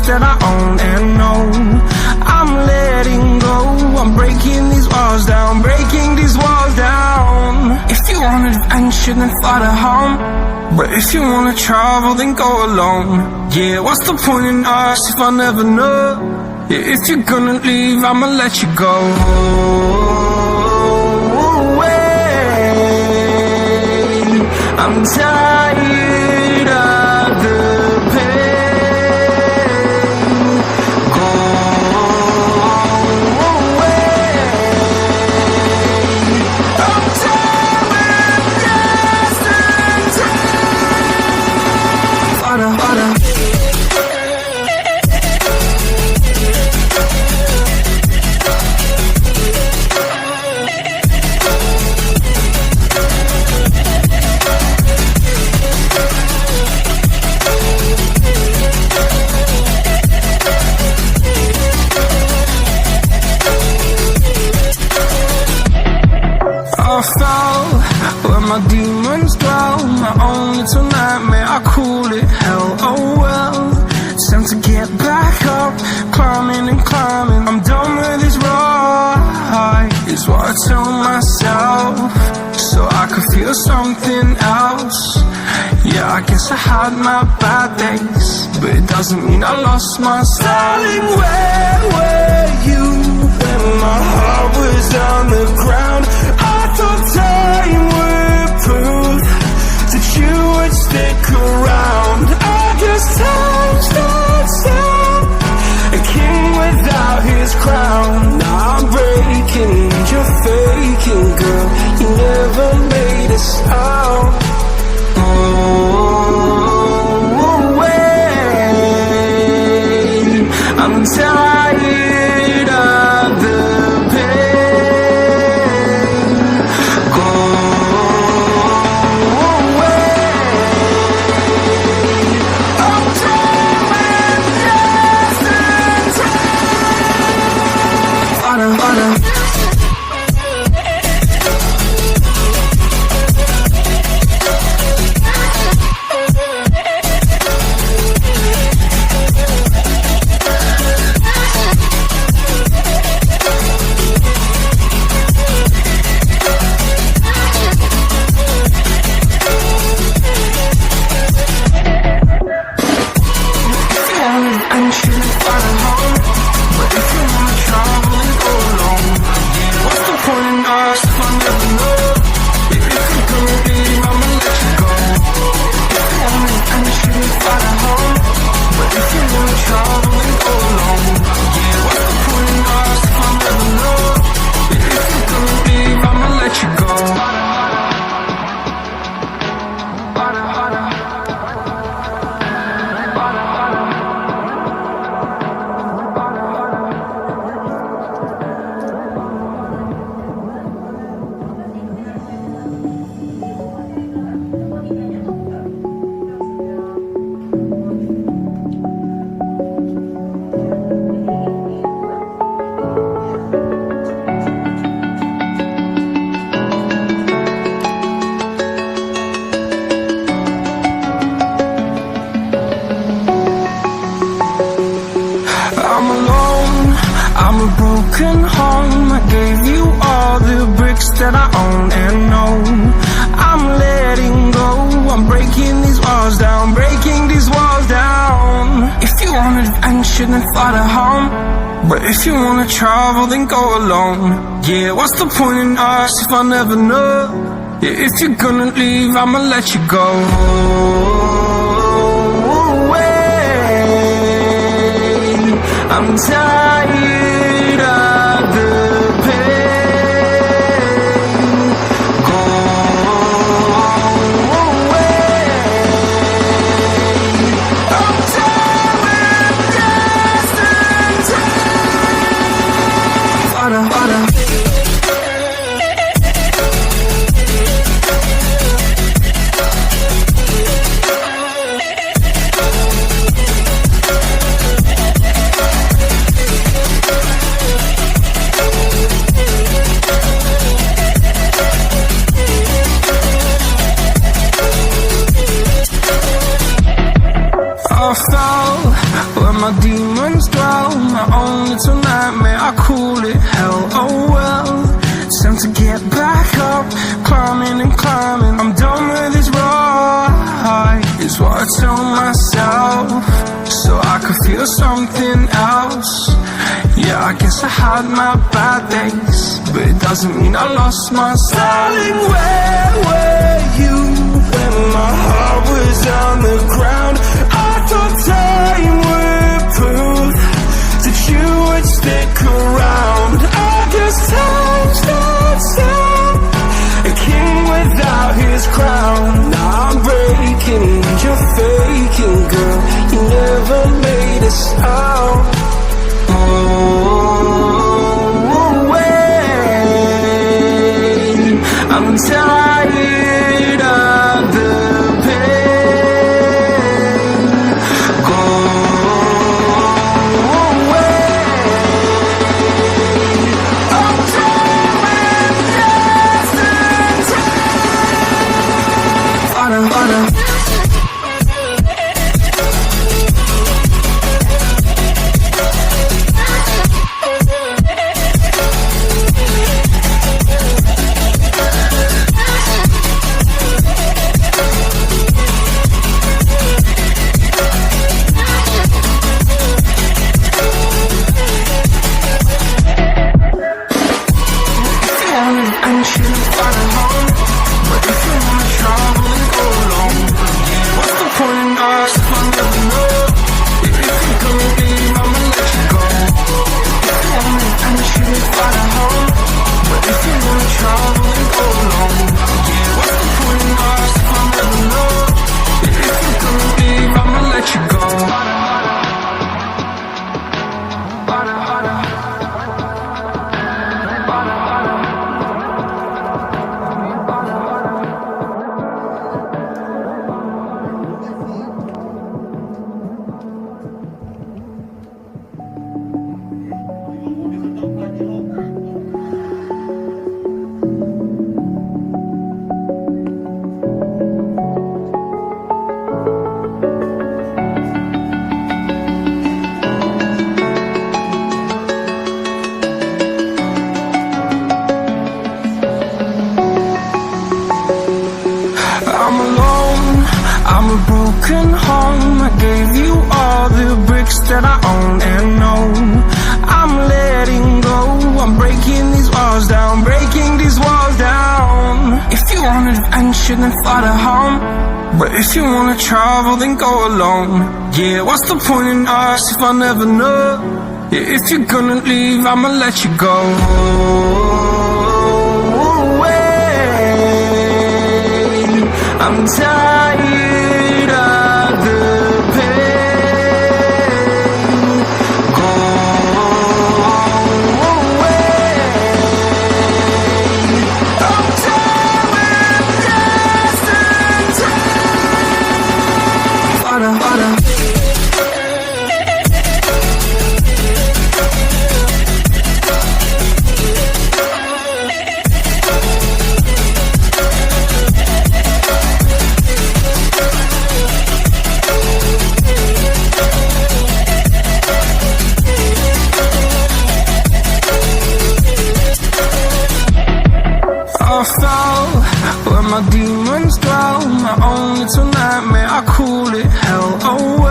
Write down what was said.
that I own and know. I'm letting go, I'm breaking these walls down, breaking these walls down. If you want adventure, then fly to home. But if you wanna travel, then go alone. Yeah, what's the point in us if I never know? Yeah, if you're gonna leave, I'ma let you go. I'm tired of the pain. Go away. I'm tired of yesterday. Harder, harder. I fell where my demons dwell, my own little nightmare, I call it hell. Oh well, it's time to get back up, climbing and climbing. I'm done with this ride, is what I tell myself, so I could feel something else. Yeah, I guess I had my bad days, but it doesn't mean I lost my style. Darling, where were you when my heart was on the ground? I thought time would prove that you would stick around. I guess time stands down, a king without his crown. Now I'm breaking, you're faking, girl. You never made a sound. Oh, wait, I'm tired of the pain. Go away. I'm tired of yesterday. Harder, harder. broken home. I gave you all the bricks that I own and know. I'm letting go, I'm breaking these walls down, breaking these walls down. If you want adventure, then fly to home. But if you wanna travel, then go alone. Yeah, what's the point in us if I never know? Yeah, if you're gonna leave, I'ma let you go. I'm tired of the pain. Go away. I'm tired of yesterday. Harder, harder. dwell, my own little nightmare, I call it hell, oh well. Time to get back up, climbing and climbing. I'm done with this ride, is what I tell myself, so I could feel something else. Yeah, I guess I had my bad days, but it doesn't mean I lost my style. Darling, where were you when my heart was on the ground? I thought time would prove that you would stick around. I guess time stands still, a king without his crown. Now I'm breaking, you're faking, girl. You never made a sound. Oh, wait, I'm tired of the pain. Go away. I'm done with yesterday. Broken home, I gave you all the bricks that I own and know. I'm letting go, I'm breaking these walls down, breaking these walls down. If you want adventure, then fly to home, but if you wanna travel, then go alone. Yeah, what's the point in us if I never know? Yeah, if you're gonna leave, I'ma let you go. Wait, I'm tired of the pain. Go away. I'm done with yesterday. Harder. I fell where my demons dwell, my own little nightmare, I call it hell, oh